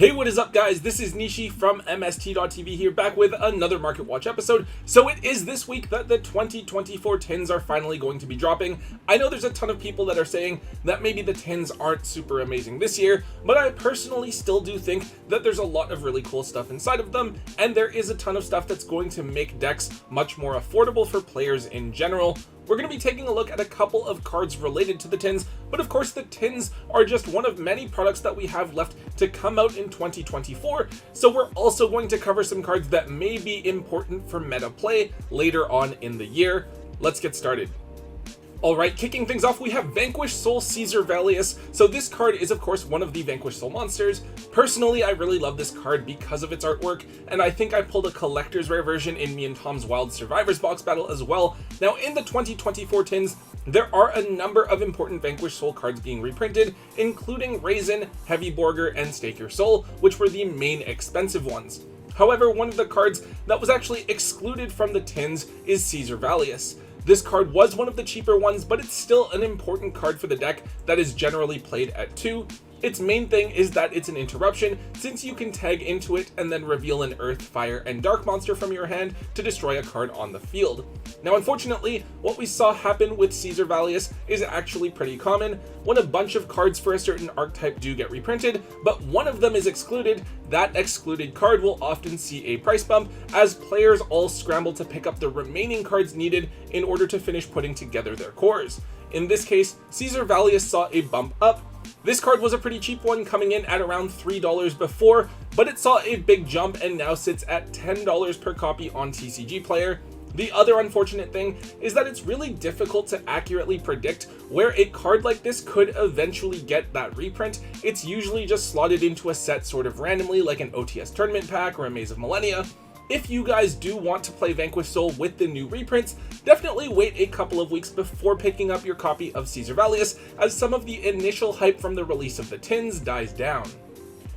Hey, what is up guys? This is Nishi from MST.TV here, back with another Market Watch episode. So it is this week that the 2024 tins are finally going to be dropping. I know there's a ton of people that are saying that maybe the tins aren't super amazing this year, but I personally still do think that there's a lot of really cool stuff inside of them, and there is a ton of stuff that's going to make decks much more affordable for players in general. We're going to be taking a look at a couple of cards related to the tins, but of course the tins are just one of many products that we have left to come out in 2024, so we're also going to cover some cards that may be important for meta play later on in the year. Let's get started. Alright, kicking things off, we have Vanquish Soul Caesar Valius. So this card is of course one of the Vanquish Soul monsters. Personally, I really love this card because of its artwork, and I think I pulled a collector's rare version in me and Tom's Wild Survivors box battle as well. Now in the 2024 tins, there are a number of important Vanquish Soul cards being reprinted, including Raisin, Heavy Borger, and Stake Your Soul, which were the main expensive ones. However, one of the cards that was actually excluded from the tins is Caesar Valius. This card was one of the cheaper ones, but it's still an important card for the deck that is generally played at 2. Its main thing is that it's an interruption, since you can tag into it and then reveal an Earth, Fire, and Dark monster from your hand to destroy a card on the field. Now unfortunately, what we saw happen with Caesar Valius is actually pretty common. When a bunch of cards for a certain archetype do get reprinted, but one of them is excluded, that excluded card will often see a price bump as players all scramble to pick up the remaining cards needed in order to finish putting together their cores. In this case, Caesar Valius saw a bump up. This card was a pretty cheap one, coming in at around $3 before, but it saw a big jump and now sits at $10 per copy on TCG Player. The other unfortunate thing is that it's really difficult to accurately predict where a card like this could eventually get that reprint. It's usually just slotted into a set sort of randomly, like an OTS tournament pack or a Maze of Millennia. If you guys do want to play Vanquish Soul with the new reprints, definitely wait a couple of weeks before picking up your copy of Caesar Valius, as some of the initial hype from the release of the tins dies down.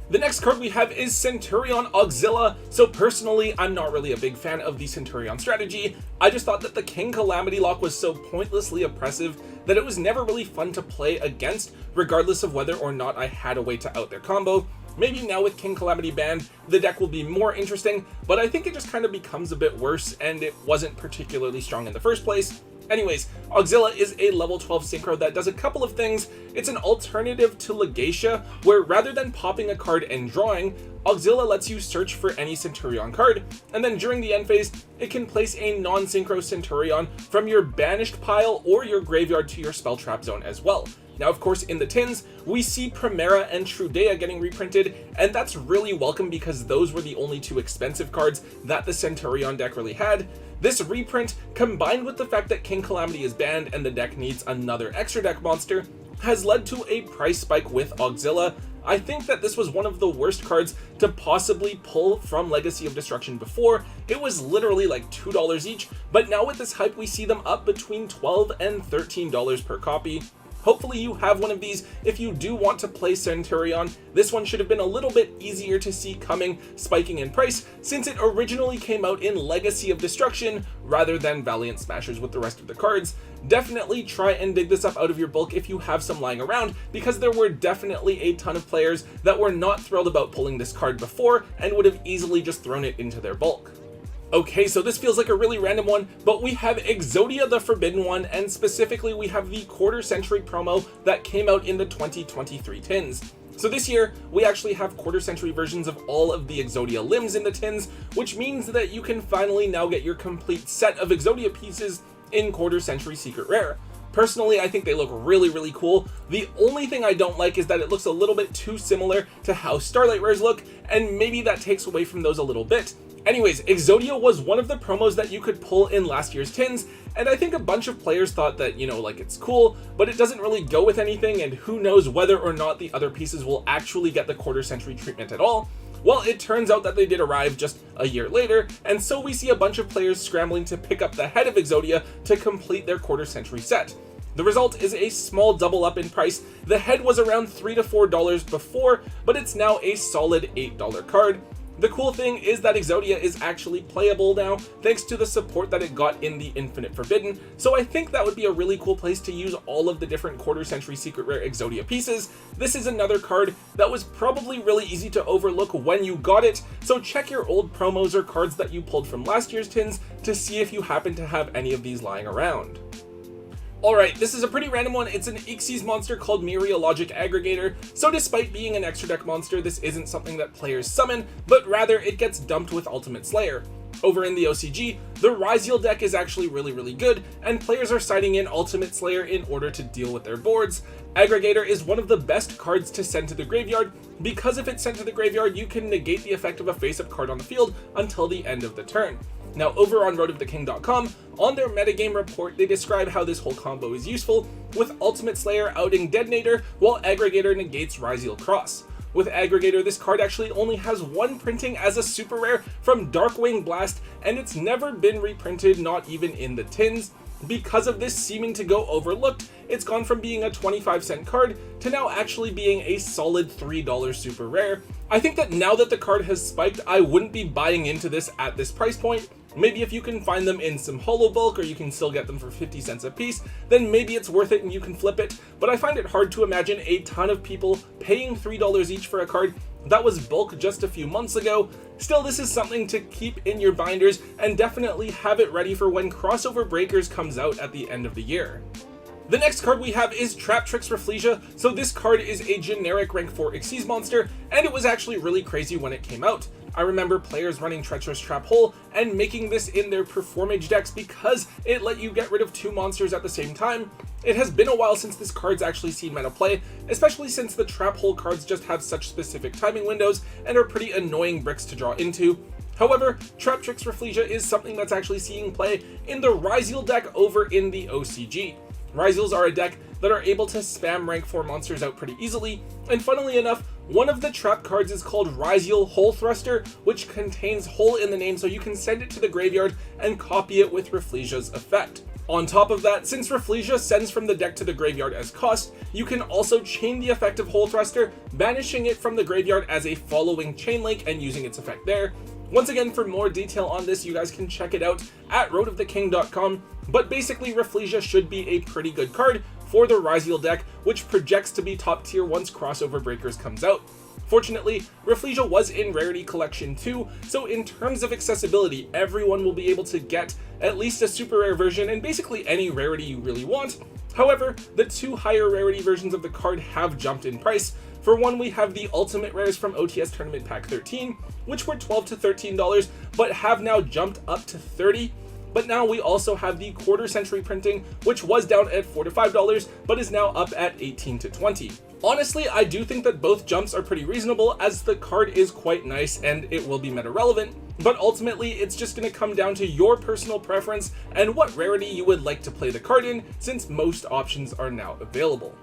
The next card we have is Centurion Auxilla. So personally, I'm not really a big fan of the Centurion strategy. I just thought that the King Calamity lock was so pointlessly oppressive that it was never really fun to play against, regardless of whether or not I had a way to out their combo. Maybe now with King Calamity banned, the deck will be more interesting, but I think it just kind of becomes a bit worse, and it wasn't particularly strong in the first place. Anyways, Auxilla is a level 12 synchro that does a couple of things. It's an alternative to Legacia, where rather than popping a card and drawing, Auxilla lets you search for any Centurion card, and then during the end phase, it can place a non-synchro Centurion from your banished pile or your graveyard to your spell trap zone as well. Now of course in the tins, we see Primera and Trudea getting reprinted, and that's really welcome because those were the only two expensive cards that the Centurion deck really had. This reprint, combined with the fact that King Calamity is banned and the deck needs another extra deck monster, has led to a price spike with Auxilla. I think that this was one of the worst cards to possibly pull from Legacy of Destruction before. It was literally like $2 each, but now with this hype we see them up between $12 and $13 per copy. Hopefully you have one of these if you do want to play Centurion. This one should have been a little bit easier to see coming, spiking in price, since it originally came out in Legacy of Destruction rather than Valiant Smashers with the rest of the cards. Definitely try and dig this up out of your bulk if you have some lying around, because there were definitely a ton of players that were not thrilled about pulling this card before and would have easily just thrown it into their bulk. Okay, so this feels like a really random one, but we have Exodia The Forbidden one, and specifically we have the quarter century promo that came out in the 2023 tins. So this year, we actually have quarter century versions of all of the Exodia limbs in the tins, which means that you can finally now get your complete set of Exodia pieces in quarter century secret rare. Personally, I think they look really cool. The only thing I don't like is that it looks a little bit too similar to how Starlight rares look, and maybe that takes away from those a little bit. Anyways, Exodia was one of the promos that you could pull in last year's tins, and I think a bunch of players thought that, you know, like it's cool, but it doesn't really go with anything, and who knows whether or not the other pieces will actually get the quarter century treatment at all. Well, it turns out that they did arrive just a year later, and so we see a bunch of players scrambling to pick up the head of Exodia to complete their quarter century set. The result is a small double up in price. The head was around $3 to $4 before, but it's now a solid $8 card. The cool thing is that Exodia is actually playable now, thanks to the support that it got in the Infinite Forbidden, so I think that would be a really cool place to use all of the different quarter century secret rare Exodia pieces. This is another card that was probably really easy to overlook when you got it, so check your old promos or cards that you pulled from last year's tins to see if you happen to have any of these lying around. Alright, this is a pretty random one. It's an Xyz monster called Logic Aggregator, so despite being an extra deck monster, this isn't something that players summon, but rather it gets dumped with Ultimate Slayer. Over in the OCG, the Ryziel deck is actually really good, and players are siding in Ultimate Slayer in order to deal with their boards. Aggregator is one of the best cards to send to the graveyard, because if it's sent to the graveyard, you can negate the effect of a face-up card on the field until the end of the turn. Now, over on roadoftheking.com, on their metagame report, they describe how this whole combo is useful, with Ultimate Slayer outing Detonator, while Aggregator negates Ryziel Cross. With Aggregator, this card actually only has one printing as a super rare from Darkwing Blast, and it's never been reprinted, not even in the tins. Because of this seeming to go overlooked, it's gone from being a 25-cent card to now actually being a solid $3 super rare. I think that now that the card has spiked, I wouldn't be buying into this at this price point. Maybe if you can find them in some holo bulk, or you can still get them for 50 cents a piece, then maybe it's worth it and you can flip it, but I find it hard to imagine a ton of people paying $3 each for a card that was bulk just a few months ago. Still, this is something to keep in your binders, and definitely have it ready for when Crossover Breakers comes out at the end of the year. The next card we have is Traptrix Refia. So this card is a generic rank 4 Xyz monster, and it was actually really crazy when it came out. I remember players running Treacherous Trap Hole and making this in their Performage decks because it let you get rid of 2 monsters at the same time. It has been a while since this card's actually seen meta play, especially since the Trap Hole cards just have such specific timing windows and are pretty annoying bricks to draw into. However, Traptrix Refia is something that's actually seeing play in the Ryziel deck over in the OCG. Ryziels are a deck that are able to spam rank 4 monsters out pretty easily, and funnily enough, one of the trap cards is called Ryziel Hole Thruster, which contains hole in the name, so you can send it to the graveyard and copy it with Reflia's effect. On top of that, since Reflia sends from the deck to the graveyard as cost, you can also chain the effect of Hole Thruster, banishing it from the graveyard as a following chain link and using its effect there. Once again, for more detail on this, you guys can check it out at roadoftheking.com, but basically Reflia should be a pretty good card for the Ryziel deck, which projects to be top tier once Crossover Breakers comes out. Fortunately, Reflia was in Rarity Collection 2, so in terms of accessibility, everyone will be able to get at least a super rare version and basically any rarity you really want. However, the 2 higher rarity versions of the card have jumped in price. For one, we have the Ultimate Rares from OTS Tournament Pack 13, which were $12 to $13, but have now jumped up to $30. But now we also have the quarter century printing, which was down at $4 to $5, but is now up at $18 to $20. Honestly, I do think that both jumps are pretty reasonable, as the card is quite nice and it will be meta relevant, but ultimately it's just going to come down to your personal preference and what rarity you would like to play the card in, since most options are now available.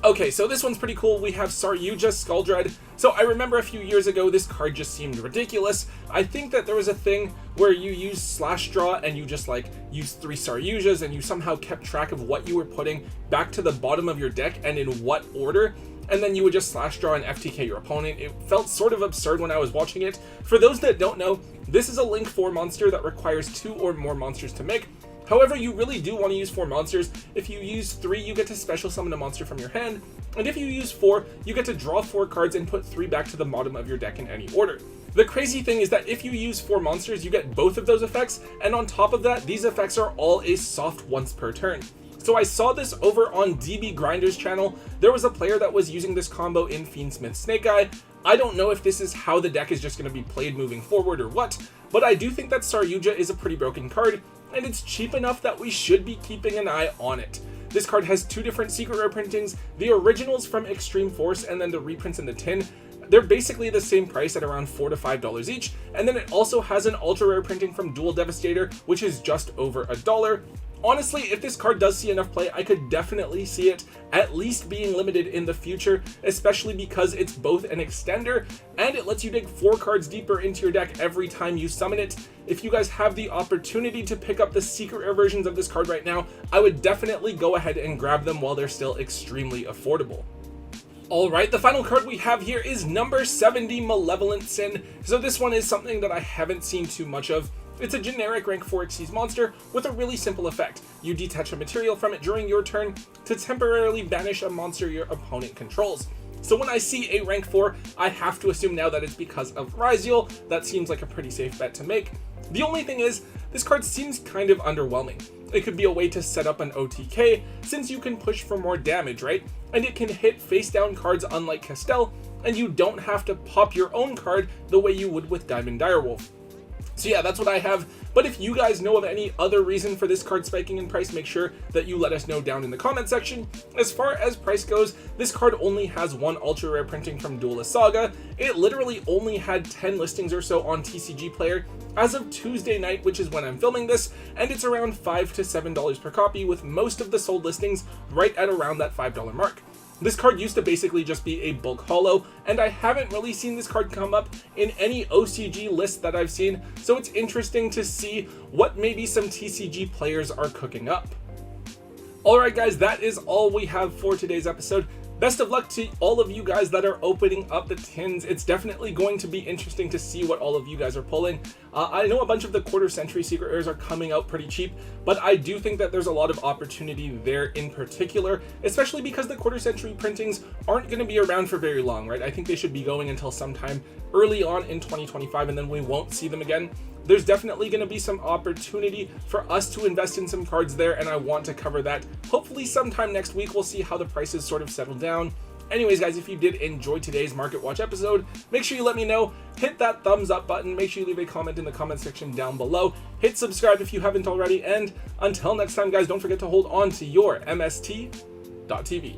Okay, so this one's pretty cool. We have Sarua Skuldread. So I remember a few years ago, this card just seemed ridiculous. I think that there was a thing where you use slash draw and you just like use 3 Sarujas and you somehow kept track of what you were putting back to the bottom of your deck and in what order, and then you would just slash draw and FTK your opponent. It felt sort of absurd when I was watching it. For those that don't know, this is a Link 4 monster that requires 2 or more monsters to make. However, you really do want to use 4 monsters. If you use 3, you get to special summon a monster from your hand, and if you use 4, you get to draw 4 cards and put 3 back to the bottom of your deck in any order. The crazy thing is that if you use 4 monsters, you get both of those effects, and on top of that, these effects are all a soft once per turn. So I saw this over on DB Grinder's channel. There was a player that was using this combo in Fiendsmith Snake Eye. I don't know if this is how the deck is just going to be played moving forward or what, but I do think that Sarua is a pretty broken card, and it's cheap enough that we should be keeping an eye on it. This card has 2 different secret rare printings, the originals from Extreme Force and then the reprints in the tin. They're basically the same price at around $4 to $5 each, and then it also has an ultra rare printing from Dual Devastator, which is just over $1. Honestly, if this card does see enough play, I could definitely see it at least being limited in the future, especially because it's both an extender and it lets you dig 4 cards deeper into your deck every time you summon it. If you guys have the opportunity to pick up the secret rare versions of this card right now, I would definitely go ahead and grab them while they're still extremely affordable. Alright, the final card we have here is number 70, Malevolent Sin. So this one is something that I haven't seen too much of. It's a generic rank 4 Xyz monster with a really simple effect. You detach a material from it during your turn to temporarily banish a monster your opponent controls. So when I see a rank 4, I have to assume now that it's because of Ryziel. That seems like a pretty safe bet to make. The only thing is, this card seems kind of underwhelming. It could be a way to set up an OTK, since you can push for more damage, right? And it can hit face down cards unlike Castell, and you don't have to pop your own card the way you would with Diamond Direwolf. So yeah, that's what I have, but if you guys know of any other reason for this card spiking in price, make sure that you let us know down in the comment section. As far as price goes, this card only has one ultra rare printing from Duelist Saga. It literally only had 10 listings or so on TCG Player as of Tuesday night, which is when I'm filming this, and it's around $5 to $7 per copy, with most of the sold listings right at around that $5 mark. This card used to basically just be a bulk holo, and I haven't really seen this card come up in any OCG list that I've seen, so it's interesting to see what maybe some TCG players are cooking up. Alright guys, that is all we have for today's episode. Best of luck to all of you guys that are opening up the tins. It's definitely going to be interesting to see what all of you guys are pulling. I know a bunch of the quarter century secret rares are coming out pretty cheap, but I do think that there's a lot of opportunity there in particular, especially because the quarter century printings aren't going to be around for very long, right? I think they should be going until sometime early on in 2025, and then we won't see them again. There's definitely going to be some opportunity for us to invest in some cards there, and I want to cover that hopefully sometime next week. We'll see how the prices sort of settle down. Anyways guys, if you did enjoy today's Market Watch episode, make sure you let me know. Hit that thumbs up button, make sure you leave a comment in the comment section down below, hit subscribe if you haven't already, and until next time guys, don't forget to hold on to your MST.TV.